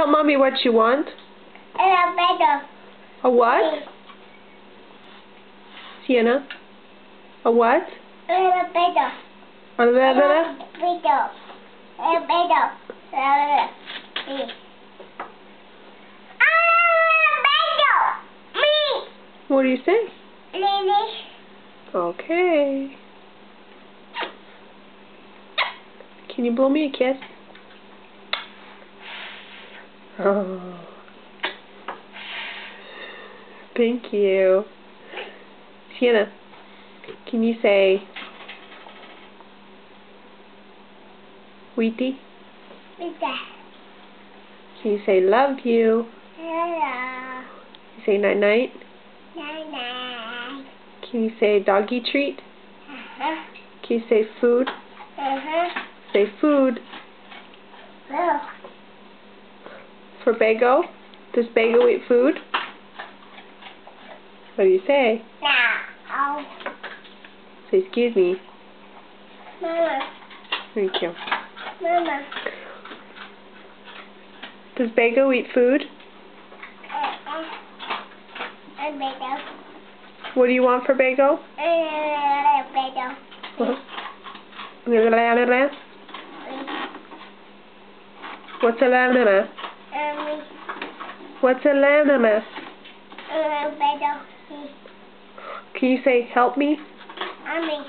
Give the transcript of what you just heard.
Tell Mommy what you want. Elevator. A what? Sienna? A what? Elevator. A elevator? Elevator. Elevator. Elevator. Me. What do you say? Lily. Okay. Can you blow me a kiss? Oh. Thank you. Sienna, can you say Wheatie? Pizza. Can you say love you? Hello. You say night night? Night night. Can you say doggy treat? Uh-huh. Can you say food? Uh-huh. Say food. Oh. For Bago? Does Bago eat food? What do you say? Now. Say excuse me. Mama. Thank you. Mama. Does Bago eat food? Elevator. What do you want for Bago? Elevator. What's a lamina? What's a lamina? Elevator. Can you say help me? Mommy.